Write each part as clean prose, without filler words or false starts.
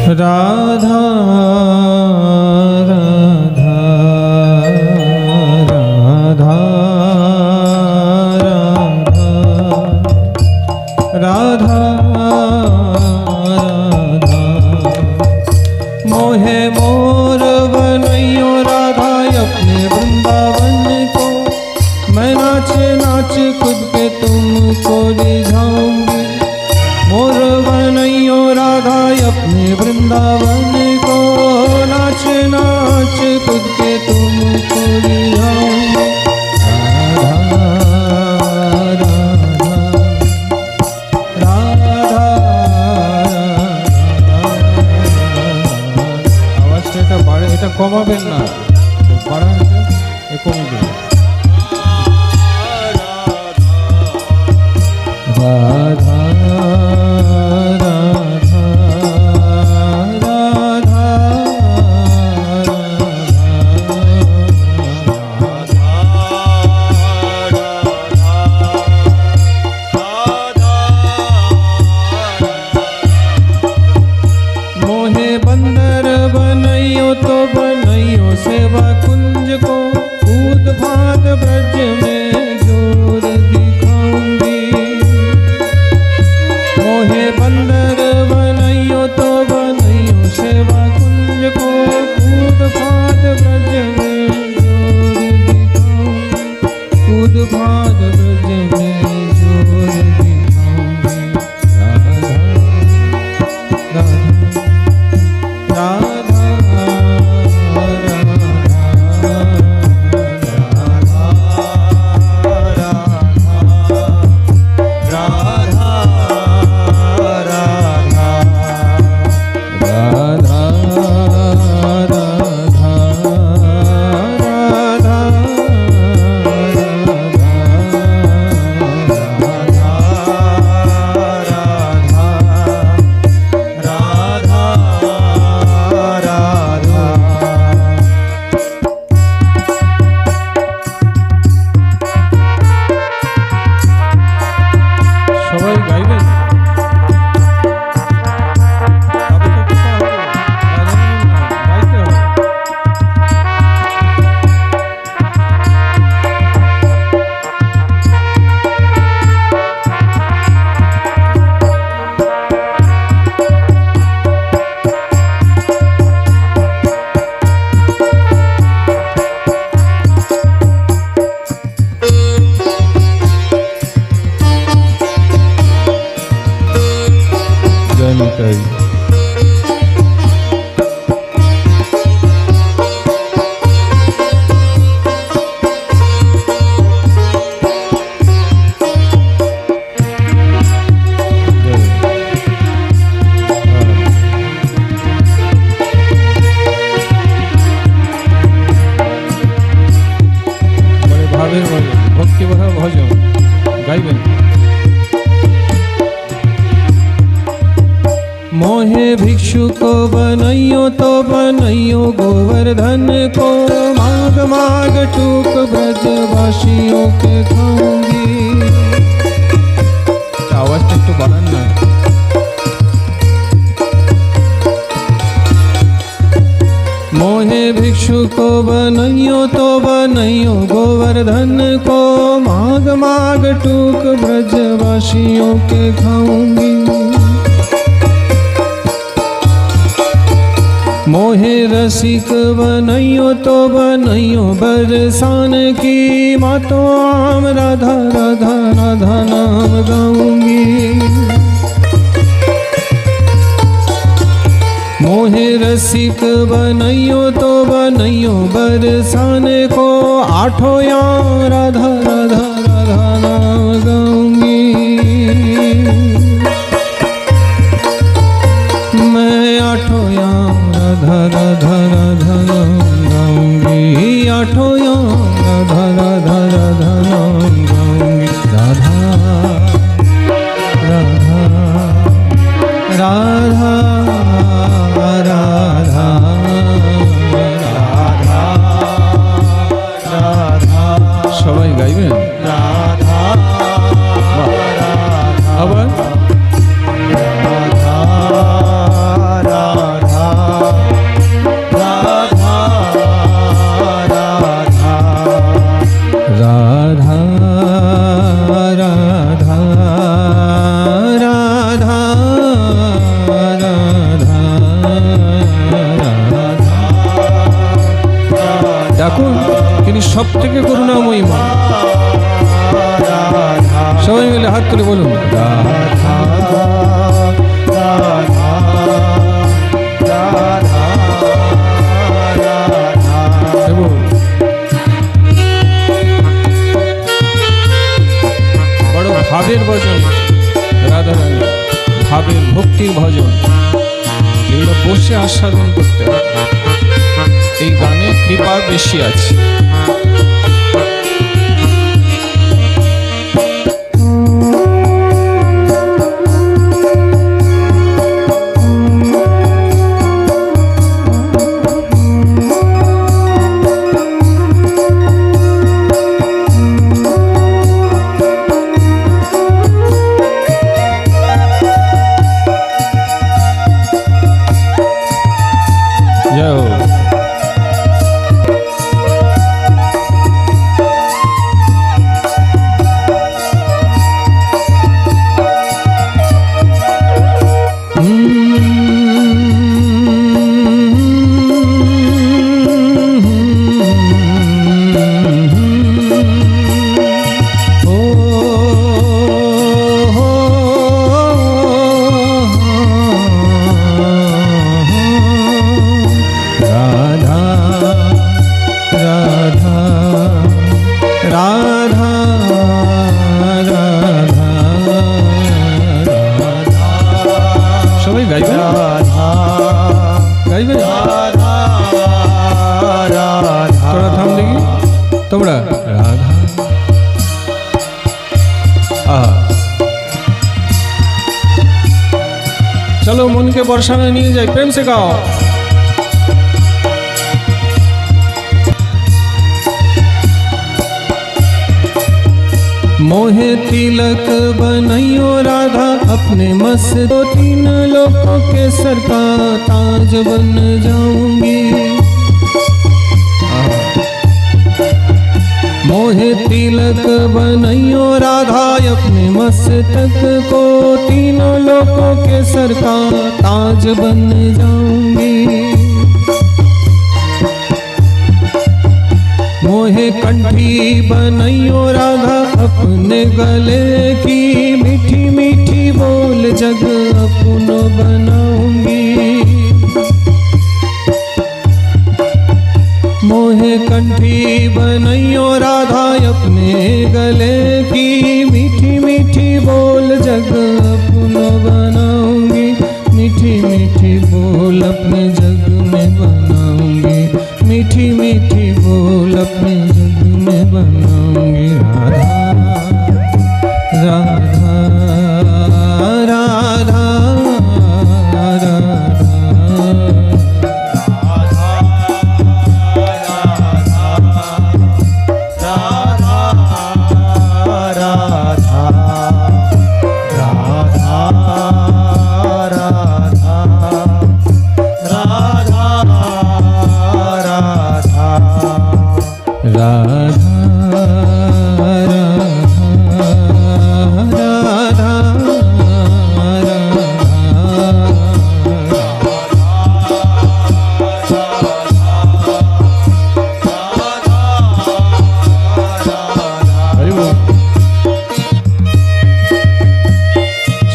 राधा राधा राधा राधा राधा मोहे मोर बनैयो राधा अपने वृंदावन को। मैं नाच नाच खुद पे तुमको रिझाऊंगी। मोर बनैयो राधा अपने वृंदावन को। नाच नाच खुद पे तुमको रिझाऊंगी। কমাবেন না, বাড়ান কমবে। রাধা রাধা রাধা मोहे बंदर बनैयो तो बनैयो सेवा कुंज को। कूद फाद ब्रज में जोर दिखाऊंगी। मोहे बंदर बनैयो तो बनैयो सेवा कुंज को। कूद फाद ब्रज में जोर दिखाऊंगी। कूद फाद ब्रज में जोर दिखाऊंगी। राधा राधा ভক্তি ভরা ভজন গাইবেন। मोहे भिक्षु को बनैयो तो बनैयो गोवर्धन को। माग माग टूक ब्रजवासियों के खाऊंगी। आवाज तो बढ़ान ना। मोहे भिक्षु को बनैयो तो बनैयो गोवर्धन को। माग माग टूक ब्रजवासियों के खाऊंगी। मोहे रसिक बनैयो तो बनैयो बरसान की। मातो आम राधा राधा राधा नाम गाऊंगी। मोहे रसिक बनैयो तो बनैयो बरसान को। आठों याम राधा राधा राधा नाम गाऊंगी। मैं आठों याम राधा राधा राधा नाम गाऊंगी। आठों याम राधा राधा राधा नाम गाऊंगी। राधा राधा राधा राधा राधा राधा। সবাই গাইবেন। রাধা করে বলুন রাধা রাধা রাধা রাধা। বড় ভাবের ভজন, রাধা রানী ভাবের ভক্তির ভজন, এগুলো বসে আস্বাদন করতে হবে। এই গানে কৃপা বেশি আছে। তোমরা রাধা চলো মনকে বর্ষানে নিয়ে যাই, প্রেম से गाओ। मोहे तिलक बनैयो राधा अपने मस्त, दो तीन लोगों के सर का ताज बन जाऊंगी। मोहे तिलक बनैयो राधा अपने मस्तक को, तीनों लोगों के सर का ताज बन जाऊंगी। मोहे कंठी बनैयो राधा अपने गले की, मीठी मीठी बोल जग अपनो बनाऊंगी। मोहे कंठी बनैयो राधा अपने गले की, मीठी मीठी बोल जग अपनो बनाऊंगी। मीठी मीठी बोल अपने जग में बनाऊंगी, मीठी मीठी बोल अपने जग में बनाऊंगी। राधा राधा राधा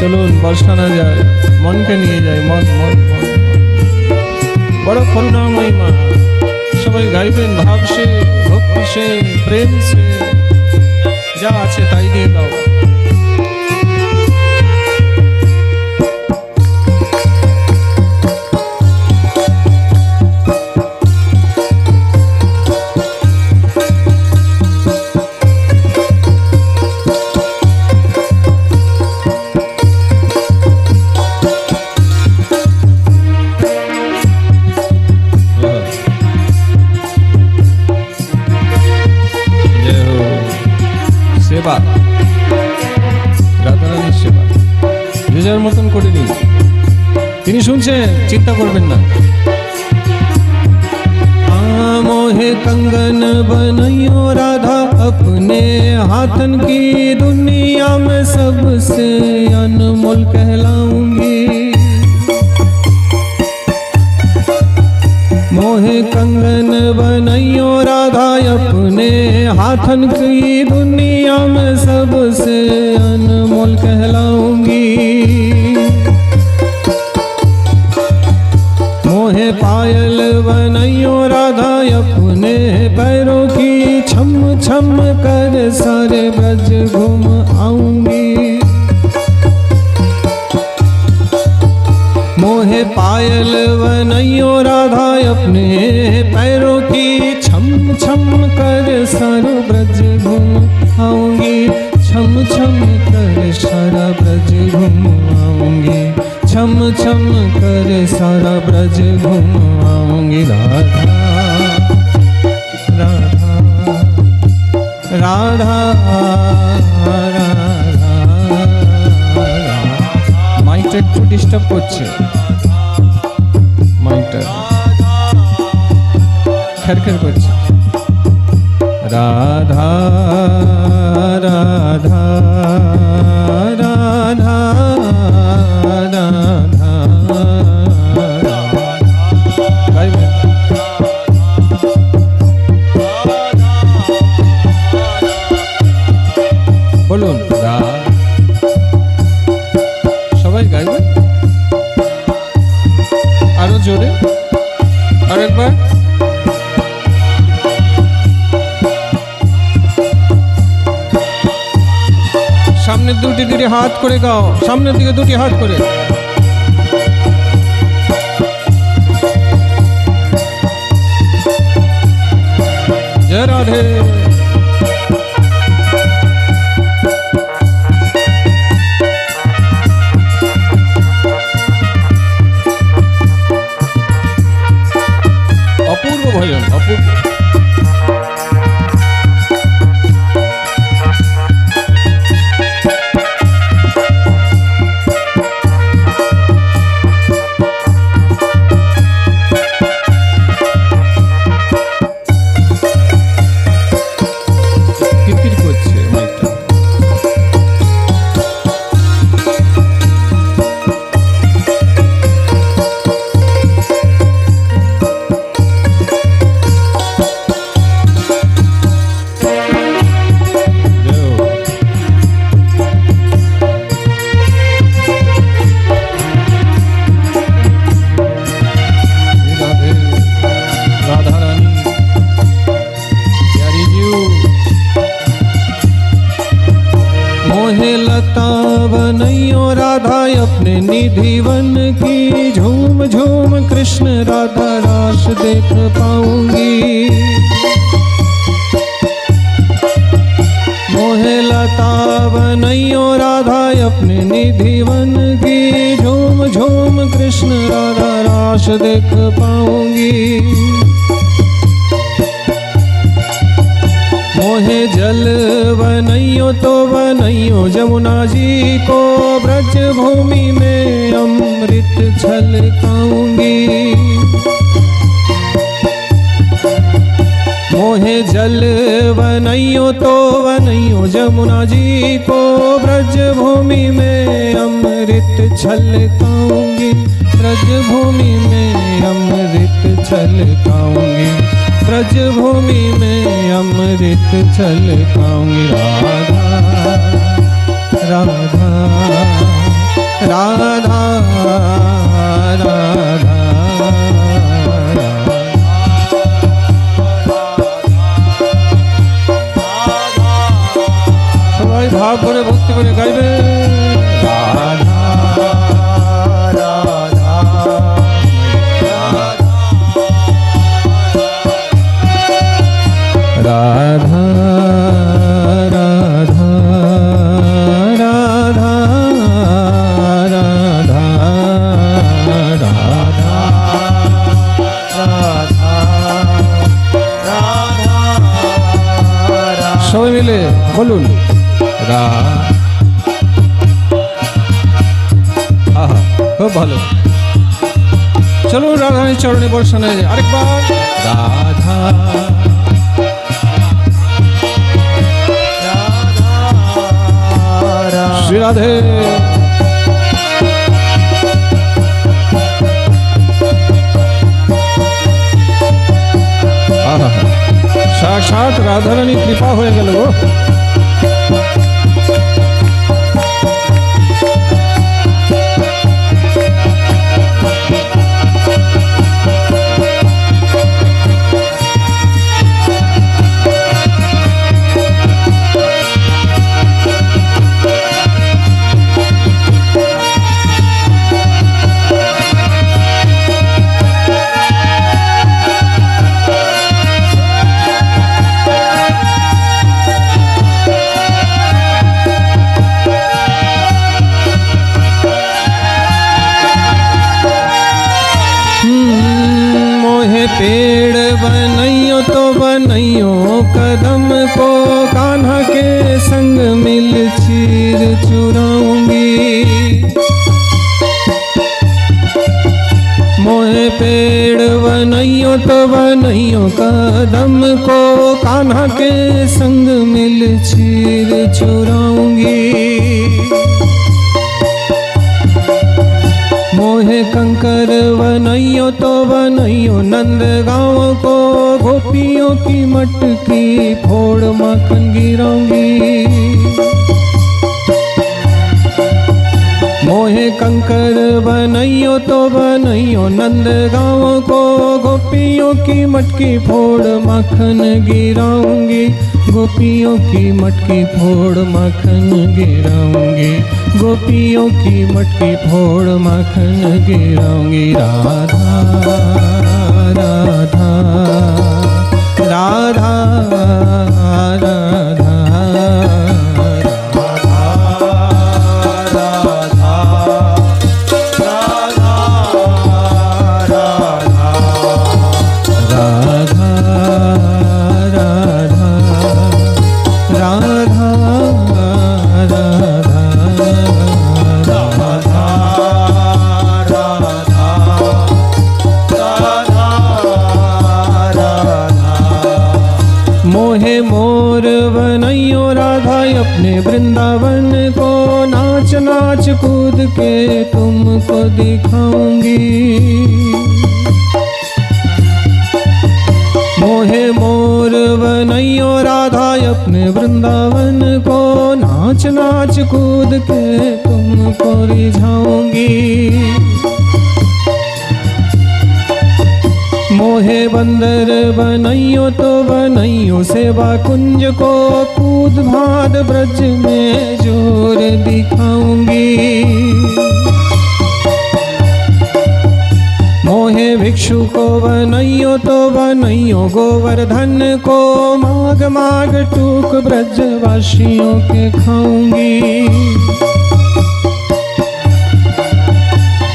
চলুন বর্ষানা যায়, মনকে নিয়ে যায়, মন মন মন। বড় করুণাময়ী মা, সবাই গাইবেন ভাব সে, ভক্তি সে, প্রেম সে, যা আছে তাই দিয়ে দাও। সেবা, রাধারানীর সেবা যে যার মতন করে নিন, তিনি শুনছেন, চিন্তা করবেন না। मोहे कंगन बनैयो राधा अपने हाथन की, दुनिया में सबसे अनमोल कहलाऊंगी। मोहे कंगन बनैयो राधा अपने हाथन की, दुनिया में सबसे अनमोल आऊंगी। मोहे पायल बनैयो राधा अपने पैरों की, छम छम कर सारे ब्रज घूम आऊंगी। मोहे पायल बनैयो राधा अपने पैरों की, छम छम कर सारो ब्रज घूम आऊंगी। छम छम कर सारा ब्रज घूम आऊंगी। छम छम कर सारा ब्रज घूम आऊंगी। राधा राधा राधा राधा। মাইকটা একটু ডিস্টার্ব করছে, মাইকটা খেরখের করছে। রাধা রাধা রাধা রাধা। গাইবেন? বলুন সবাই গাইবেন আরো জোরে, আরেকবার। সামনের দুটি দিকে হাত করে গাও, সামনের দিকে দুটি হাত করে। জয় রাধে। অপূর্ব ভজন, অপূর্ব। কিরকির করছে মাইকটা। मोहे लता बनैयो राधा अपने निधि वन की, झूम झूम कृष्ण राधा रास देख पाऊंगी। मोहे लता बनैयो राधा अपने निधि वन की, झूम झूम कृष्ण राधा रास देख पाऊंगी। मोहे जल बनैयो तो बनैयो जमुना जी को, ब्रज भूमि में अमृत छलकाऊंगी। मोहे जल बनैयो तो बनैयो जमुना जी को, ब्रज भूमि में अमृत छलकाऊंगी। ब्रज भूमि में अमृत छलकाऊंगी। ब्रज भूमि में अमृत छलकाऊंगी। राधा राधा राधा राधा। সবাই ভাব করে ভক্তি করে গাইবে। রাধা राधा राधा राधा राधा राधा राधा। সবাই মিলে বলুন আহা খুব ভালো। চলো রাধারানীর চরণে বর্ষণে আরেকবার। রাধা श्री राधे। साक्षात राधा रानी कृपा हो गल। पेड़ बनैयो तो बनैयो कदम को, कान्हा के संग मिल चीर चुराऊंगी। मोहे पेड़ बनैयो तो बनैयो कदम को, कान्हा के संग मिल चीर चुराऊंगी। मोहे कंकर बनैयो तो बनैयो नंद गाँव को, गोपियों की मटकी फोड़ माखन गिराऊंगी। मोहे कंकर बनैयो तो बनैयो नंद गाँव को, गोपियों की मटकी फोड़ माखन गिराऊंगी। गोपियों की मटकी फोड़ माखन गिराऊंगी। गोपियों की मटकी फोड़ माखन गिराऊंगी। राधा राधा राधा राधा मोहे मोर बनैयो राधा अपने वृंदावन को, नाच नाच कूद के तुमको दिखाऊंगी। मोहे मोर बनैयो राधा अपने वृंदावन को, नाच नाच कूद के तुमको रिझाऊंगी। मोहे बंदर बनैयो तो बनैयो सेवा कुंज को, कूद भाद ब्रज में जोर दिखाऊंगी। मोहे भिक्षु को बनैयो तो बनैयो गोवर्धन को, माग माग टूक ब्रजवासियों के खाऊंगी।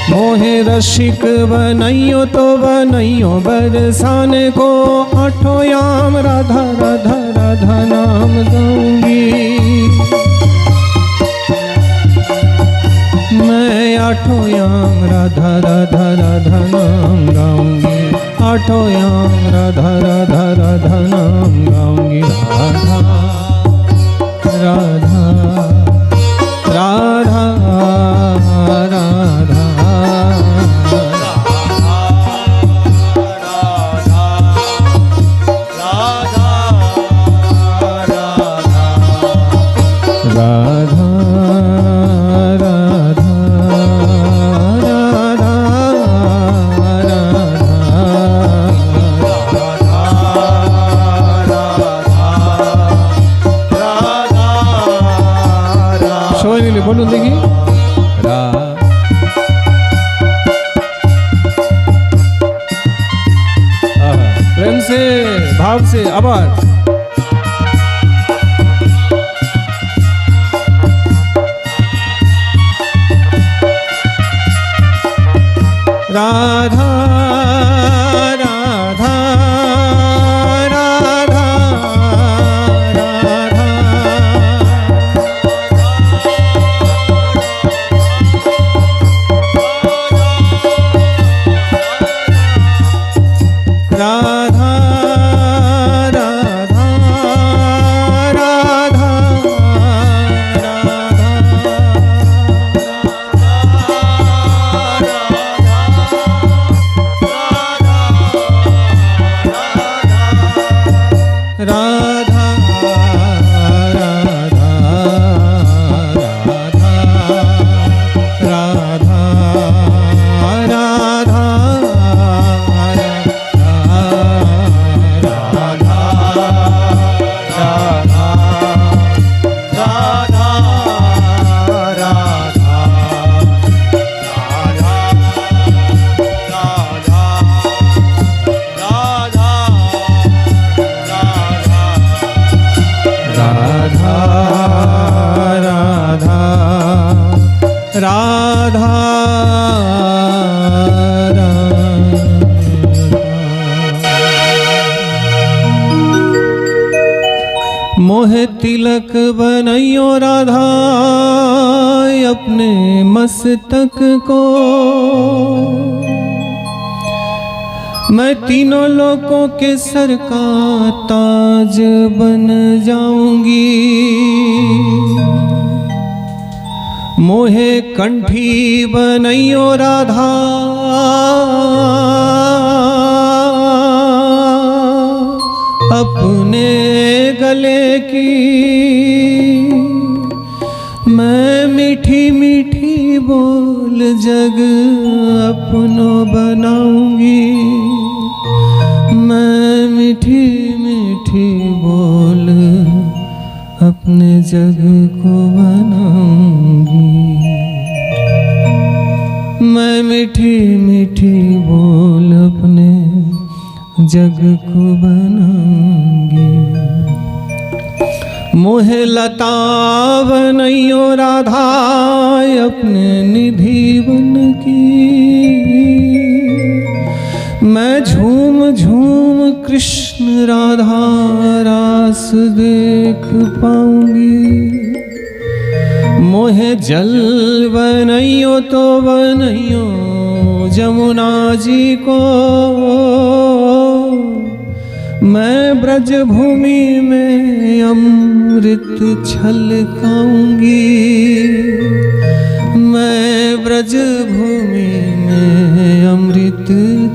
मोहे रसिक बनैयो तो बनैयो बरसाने को, आठों याम राधा राधा राधा नाम गाऊंगी। मैं आठों याम राधा राधा राधा नाम गाऊंगी। आठों याम राधा राधा राधा नाम गाऊंगी। राधा राधा राधा राधा बोलूं देखिए प्रेम से भाव से आवाज। राधा राधा राधा राधा राधा राधा राधा राधा राधा राधा राधा मोहे तिलक बनैयो राधा अपने मस्तक को, मैं तीनों लोकों के सर का ताज बन जाऊंगी। मोहे कंठी बनैयो राधा अपने गले की, मैं मीठी मीठी बोल जग अपनो बनाऊंगी। मैं मीठी मीठी बोल अपने जग को बनाऊंगी। मैं मीठी मीठी बोल अपने जग को बनाऊंगी। मोहे लता बनैयो राधा अपने निधि बन की, मैं झूम झूम कृष्ण राधा रास देख पाऊंगी। मोहे जल बनैयो तो बनैयो जमुना जी को, मैं ब्रज भूमि में अमृत छलकाऊंगी। मैं ब्रज भूमि में अमृत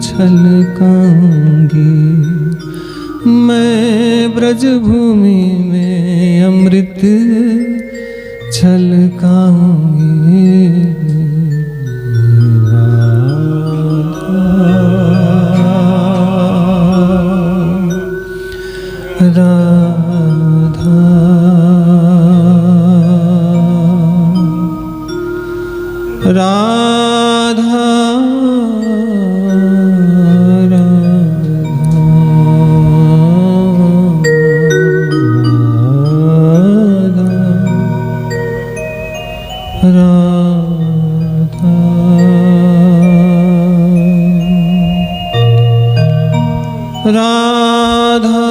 छलकाऊंगी। मैं ब्रज भूमि में अमृत छलकाऊंगी। राधा राधा राधा